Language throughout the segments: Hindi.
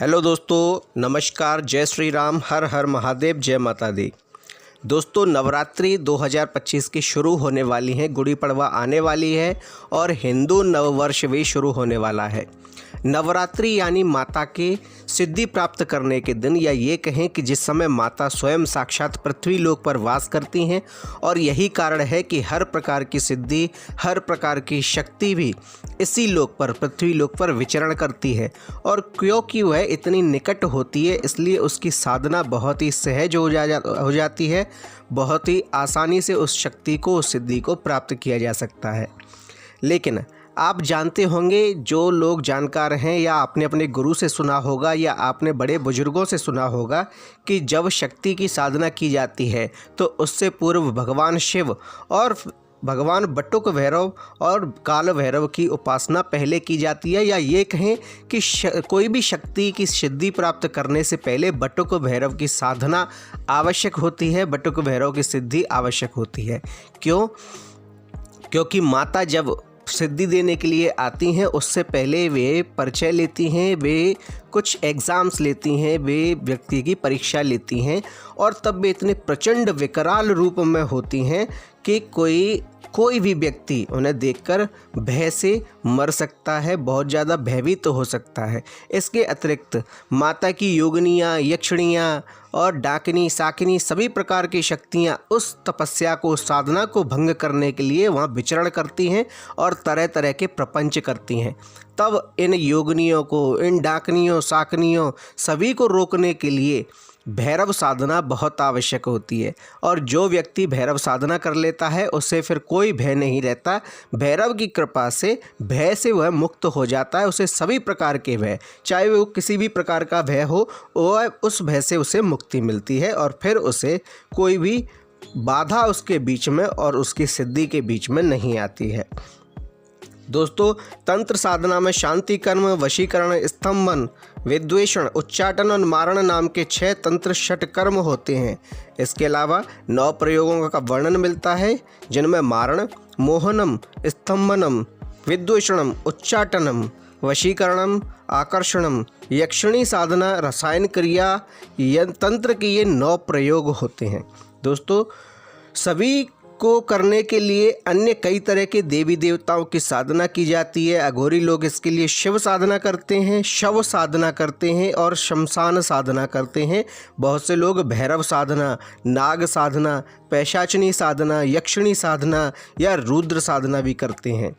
हेलो दोस्तों, नमस्कार। जय श्री राम, हर हर महादेव, जय माता दी। दोस्तों, नवरात्रि 2025 की शुरू होने वाली है, गुड़ी पड़वा आने वाली है और हिंदू नववर्ष भी शुरू होने वाला है। नवरात्रि यानी माता के सिद्धि प्राप्त करने के दिन, या ये कहें कि जिस समय माता स्वयं साक्षात पृथ्वी लोक पर वास करती हैं, और यही कारण है कि हर प्रकार की सिद्धि, हर प्रकार की शक्ति भी इसी लोक पर, पृथ्वी लोक पर विचरण करती है। और क्योंकि वह इतनी निकट होती है, इसलिए उसकी साधना बहुत ही सहज हो जाती है। बहुत ही आसानी से उस शक्ति को, उस सिद्धि को प्राप्त किया जा सकता है। लेकिन आप जानते होंगे, जो लोग जानकार हैं, या आपने अपने गुरु से सुना होगा, या आपने बड़े बुजुर्गों से सुना होगा कि जब शक्ति की साधना की जाती है तो उससे पूर्व भगवान शिव और भगवान बटुक भैरव और काल भैरव की उपासना पहले की जाती है। या ये कहें कि कोई भी शक्ति की सिद्धि प्राप्त करने से पहले बटुक भैरव की साधना आवश्यक होती है, बटुक भैरव की सिद्धि आवश्यक होती है। क्योंकि माता जब सिद्धि देने के लिए आती हैं, उससे पहले वे परिचय लेती हैं, वे कुछ एग्ज़ाम्स लेती हैं, वे व्यक्ति की परीक्षा लेती हैं, और तब वे इतने प्रचंड विकराल रूप में होती हैं कि कोई भी व्यक्ति उन्हें देखकर भय से मर सकता है, बहुत ज़्यादा भयभीत हो सकता है। इसके अतिरिक्त माता की योगिनियाँ, यक्षिणियाँ और डाकिनी, साकिनी सभी प्रकार की शक्तियाँ उस तपस्या को, साधना को भंग करने के लिए वहाँ विचरण करती हैं और तरह तरह के प्रपंच करती हैं। तब इन योगिनियों को, इन डाकनियों, साकनियों सभी को रोकने के लिए भैरव साधना बहुत आवश्यक होती है। और जो व्यक्ति भैरव साधना कर लेता है, उससे फिर कोई भय नहीं रहता। भैरव की कृपा से भय से वह मुक्त हो जाता है। उसे सभी प्रकार के भय, चाहे वो किसी भी प्रकार का भय हो, वह उस भय से उसे मुक्ति मिलती है, और फिर उसे कोई भी बाधा उसके बीच में और उसकी सिद्धि के बीच में नहीं आती है। दोस्तों, तंत्र साधना में शांति कर्म, वशीकरण, स्तंभन, विद्वेषण, उच्चाटन और मारण नाम के 6 तंत्र षट कर्म होते हैं। इसके अलावा 9 प्रयोगों का वर्णन मिलता है, जिनमें मारण, मोहनम, स्तंभनम, विद्वेषणम, उच्चाटनम, वशीकरणम, आकर्षणम, यक्षिणी साधना, रसायन क्रिया, तंत्र के ये 9 प्रयोग होते हैं। दोस्तों, सभी को करने के लिए अन्य कई तरह के देवी देवताओं की साधना की जाती है। अघोरी लोग इसके लिए शिव साधना करते हैं, शव साधना करते हैं और शमशान साधना करते हैं। बहुत से लोग भैरव साधना, नाग साधना, पैशाचनी साधना, यक्षिणी साधना या रुद्र साधना भी करते हैं।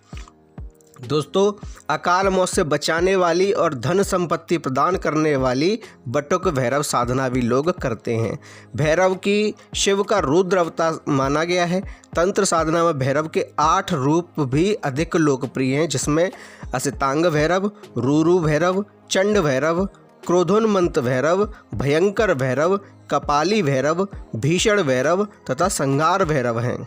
दोस्तों, अकाल मौत से बचाने वाली और धन संपत्ति प्रदान करने वाली बटुक भैरव साधना भी लोग करते हैं। भैरव की शिव का रुद्र अवतार माना गया है। तंत्र साधना में भैरव के 8 रूप भी अधिक लोकप्रिय हैं, जिसमें असितांग भैरव, रूरू भैरव, चंड भैरव, क्रोधोन्मत्त भैरव, भयंकर भैरव, कपाली भैरव, भीषण भैरव तथा संहार भैरव हैं।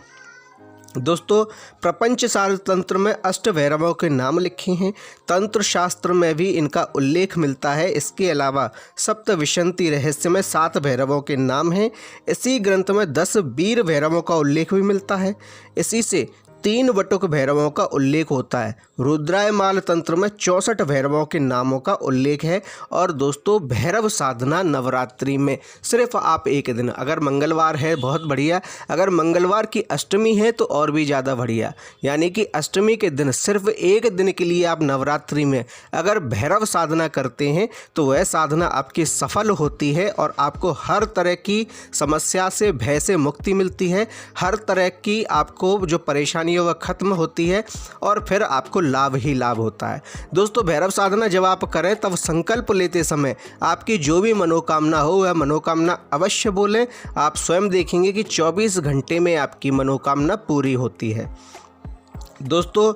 दोस्तों, प्रपंच सार तंत्र में 8 भैरवों के नाम लिखे हैं। तंत्र शास्त्र में भी इनका उल्लेख मिलता है। इसके अलावा सप्तविंशति रहस्य में 7 भैरवों के नाम हैं। इसी ग्रंथ में 10 वीर भैरवों का उल्लेख भी मिलता है। इसी से 3 बटुक भैरवों का उल्लेख होता है। रुद्रायमाल तंत्र में 64 भैरवों के नामों का उल्लेख है। और दोस्तों, भैरव साधना नवरात्रि में सिर्फ आप एक दिन, अगर मंगलवार है बहुत बढ़िया, अगर मंगलवार की अष्टमी है तो और भी ज़्यादा बढ़िया, यानी कि अष्टमी के दिन सिर्फ एक दिन के लिए आप नवरात्रि में अगर भैरव साधना करते हैं तो वह साधना आपकी सफल होती है और आपको हर तरह की समस्या से, भय से मुक्ति मिलती है। हर तरह की आपको जो परेशानी वह खत्म होती है और फिर आपको लाभ ही लाभ होता है। दोस्तों, भैरव साधना जब आप करें तब संकल्प लेते समय आपकी जो भी मनोकामना हो वह मनोकामना अवश्य बोलें। आप स्वयं देखेंगे कि 24 घंटे में आपकी मनोकामना पूरी होती है। दोस्तों,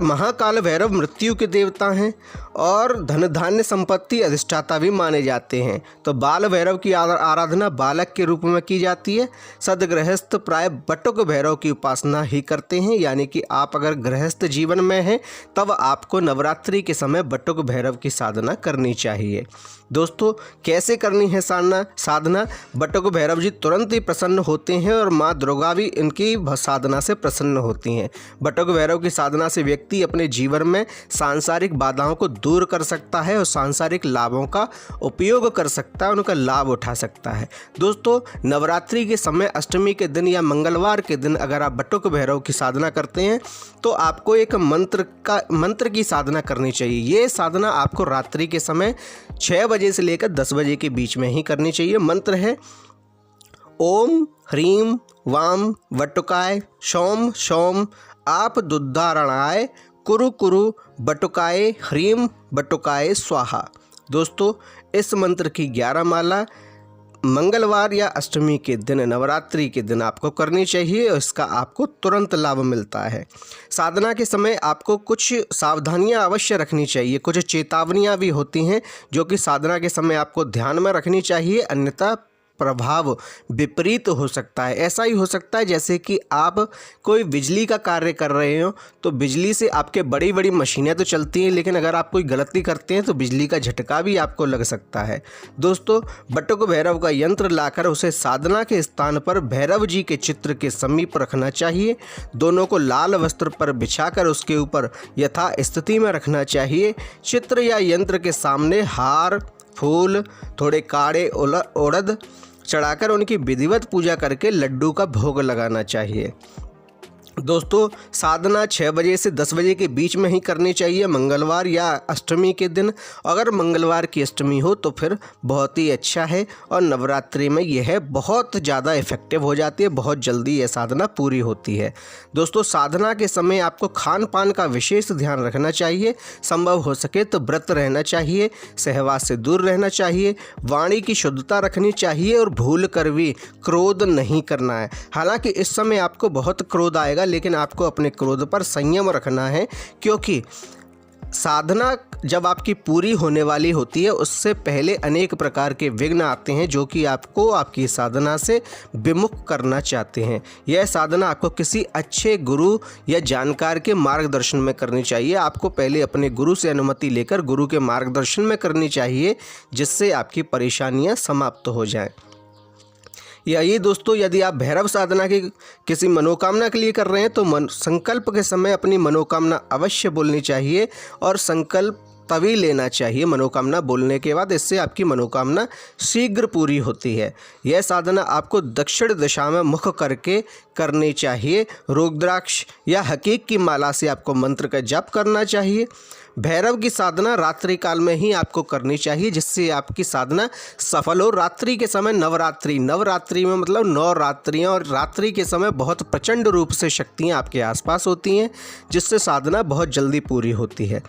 महाकाल भैरव मृत्यु के देवता हैं और धन धान्य संपत्ति अधिष्ठाता भी माने जाते हैं। तो बाल भैरव की आराधना बालक के रूप में की जाती है। सदगृहस्थ प्राय बटुक भैरव की उपासना ही करते हैं, यानी कि आप अगर गृहस्थ जीवन में हैं तब आपको नवरात्रि के समय बटुक भैरव की साधना करनी चाहिए। दोस्तों, कैसे करनी है साधना? बटुक भैरव जी तुरंत ही प्रसन्न होते हैं और माँ दुर्गा भी इनकी साधना से प्रसन्न होती हैं। बटुक भैरव की साधना से व्यक्ति अपने जीवन में सांसारिक बाधाओं को दूर कर सकता है और सांसारिक लाभों का उपयोग कर सकता है, उनका लाभ उठा सकता है। दोस्तों, नवरात्रि के समय अष्टमी के दिन या मंगलवार के दिन अगर आप बटुक भैरव की साधना करते हैं तो आपको एक मंत्र की साधना करनी चाहिए। ये साधना आपको रात्रि के समय 6 बजे से लेकर 10 बजे के बीच में ही करनी चाहिए। मंत्र है ओम ह्रीं वाम वटुकाय शौम शौम आप दुद्धारणाय कुरु कुरु बटुकाय ह्रीं बटुकाय स्वाहा। दोस्तों, इस मंत्र की 11 माला मंगलवार या अष्टमी के दिन, नवरात्रि के दिन आपको करनी चाहिए और इसका आपको तुरंत लाभ मिलता है। साधना के समय आपको कुछ सावधानियां अवश्य रखनी चाहिए, कुछ चेतावनियां भी होती हैं जो कि साधना के समय आपको ध्यान में रखनी चाहिए, अन्यथा प्रभाव विपरीत हो सकता है। ऐसा ही हो सकता है जैसे कि आप कोई बिजली का कार्य कर रहे हो तो बिजली से आपके बड़ी बड़ी मशीनें तो चलती हैं, लेकिन अगर आप कोई गलती करते हैं तो बिजली का झटका भी आपको लग सकता है। दोस्तों, बटुक भैरव का यंत्र लाकर उसे साधना के स्थान पर भैरव जी के चित्र के समीप रखना चाहिए। दोनों को लाल वस्त्र पर बिछाकर उसके ऊपर यथा स्थिति में रखना चाहिए। चित्र या यंत्र के सामने हार, फूल, थोड़े काढ़े उड़द चढ़ाकर उनकी विधिवत पूजा करके लड्डू का भोग लगाना चाहिए। दोस्तों, साधना 6 बजे से 10 बजे के बीच में ही करनी चाहिए, मंगलवार या अष्टमी के दिन। अगर मंगलवार की अष्टमी हो तो फिर बहुत ही अच्छा है और नवरात्रि में यह बहुत ज़्यादा इफ़ेक्टिव हो जाती है, बहुत जल्दी यह साधना पूरी होती है। दोस्तों, साधना के समय आपको खान पान का विशेष ध्यान रखना चाहिए। संभव हो सके तो व्रत रहना चाहिए, सहवास से दूर रहना चाहिए, वाणी की शुद्धता रखनी चाहिए और भूल कर भी क्रोध नहीं करना है। हालांकि इस समय आपको बहुत क्रोध आएगा, लेकिन आपको अपने क्रोध पर संयम रखना है, क्योंकि साधना जब आपकी पूरी होने वाली होती है उससे पहले अनेक प्रकार के विघ्न आते हैं जो कि आपको आपकी साधना से विमुख करना चाहते हैं। यह साधना आपको किसी अच्छे गुरु या जानकार के मार्गदर्शन में करनी चाहिए। आपको पहले अपने गुरु से अनुमति लेकर गुरु के मार्गदर्शन में करनी चाहिए, जिससे आपकी परेशानियां समाप्त हो जाएं। यही दोस्तों, यदि आप भैरव साधना की किसी मनोकामना के लिए कर रहे हैं तो संकल्प के समय अपनी मनोकामना अवश्य बोलनी चाहिए और संकल्प तभी लेना चाहिए मनोकामना बोलने के बाद। इससे आपकी मनोकामना शीघ्र पूरी होती है। यह साधना आपको दक्षिण दिशा में मुख करके करनी चाहिए। रुद्राक्ष या हकीक की माला से आपको मंत्र का जप करना चाहिए। भैरव की साधना रात्रि काल में ही आपको करनी चाहिए, जिससे आपकी साधना सफल हो। रात्रि के समय नवरात्रि में मतलब 9 रात्रियाँ, और रात्रि के समय बहुत प्रचंड रूप से शक्तियाँ आपके आसपास होती हैं, जिससे साधना बहुत जल्दी पूरी होती है।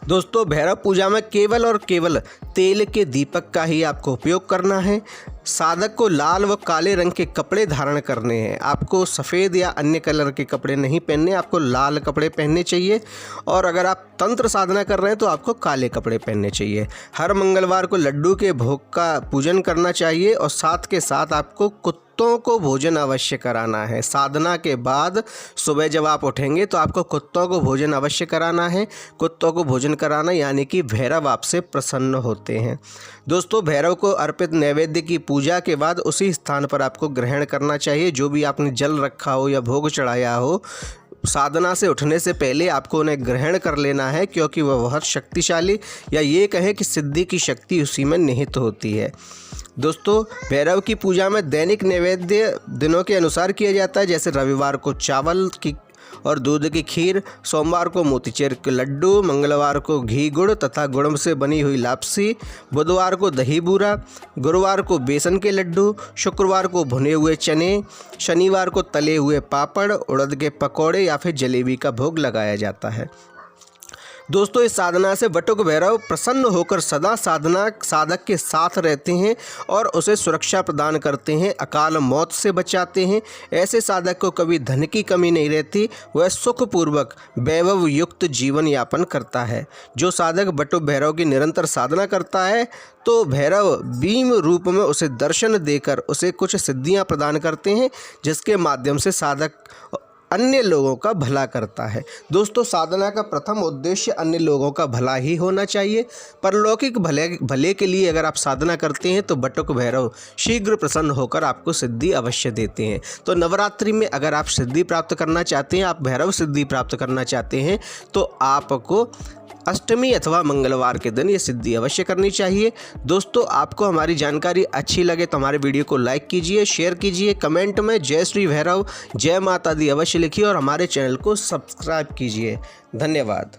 दोस्तों, भैरव पूजा में केवल और केवल तेल के दीपक का ही आपको उपयोग करना है। साधक को लाल व काले रंग के कपड़े धारण करने हैं। आपको सफ़ेद या अन्य कलर के कपड़े नहीं पहनने, आपको लाल कपड़े पहनने चाहिए। और अगर आप तंत्र साधना कर रहे हैं तो आपको काले कपड़े पहनने चाहिए। हर मंगलवार को लड्डू के भोग का पूजन करना चाहिए और साथ के साथ आपको कुत्तों को भोजन अवश्य कराना है। साधना के बाद सुबह जब आप उठेंगे तो आपको कुत्तों को भोजन अवश्य कराना है। कुत्तों को भोजन कराना यानी कि भैरव आपसे प्रसन्न होते हैं। दोस्तों, भैरव को अर्पित नैवेद्य की पूजा के बाद उसी स्थान पर आपको ग्रहण करना चाहिए। जो भी आपने जल रखा हो या भोग चढ़ाया हो, साधना से उठने से पहले आपको उन्हें ग्रहण कर लेना है, क्योंकि वह बहुत शक्तिशाली, या ये कहें कि सिद्धि की शक्ति उसी में निहित होती है। दोस्तों, भैरव की पूजा में दैनिक नैवेद्य दिनों के अनुसार किया जाता है। जैसे रविवार को चावल की और दूध की खीर, सोमवार को मोतीचूर के लड्डू, मंगलवार को घी गुड़ तथा गुड़ से बनी हुई लापसी, बुधवार को दही बूरा, गुरुवार को बेसन के लड्डू, शुक्रवार को भुने हुए चने, शनिवार को तले हुए पापड़, उड़द के पकौड़े या फिर जलेबी का भोग लगाया जाता है। दोस्तों, इस साधना से बटुक भैरव प्रसन्न होकर सदा साधक के साथ रहते हैं और उसे सुरक्षा प्रदान करते हैं, अकाल मौत से बचाते हैं। ऐसे साधक को कभी धन की कमी नहीं रहती, वह सुखपूर्वक वैभव युक्त जीवन यापन करता है। जो साधक बटुक भैरव की निरंतर साधना करता है तो भैरव भीम रूप में उसे दर्शन देकर उसे कुछ सिद्धियां प्रदान करते हैं, जिसके माध्यम से साधक अन्य लोगों का भला करता है। दोस्तों, साधना का प्रथम उद्देश्य अन्य लोगों का भला ही होना चाहिए। परलौकिक भले के लिए अगर आप साधना करते हैं तो बटुक भैरव शीघ्र प्रसन्न होकर आपको सिद्धि अवश्य देते हैं। तो नवरात्रि में अगर आप सिद्धि प्राप्त करना चाहते हैं, आप भैरव सिद्धि प्राप्त करना चाहते हैं, तो आपको अष्टमी अथवा मंगलवार के दिन ये सिद्धि अवश्य करनी चाहिए। दोस्तों, आपको हमारी जानकारी अच्छी लगे तो हमारे वीडियो को लाइक कीजिए, शेयर कीजिए, कमेंट में जय श्री भैरव, जय माता दी अवश्य लिखिए और हमारे चैनल को सब्सक्राइब कीजिए। धन्यवाद।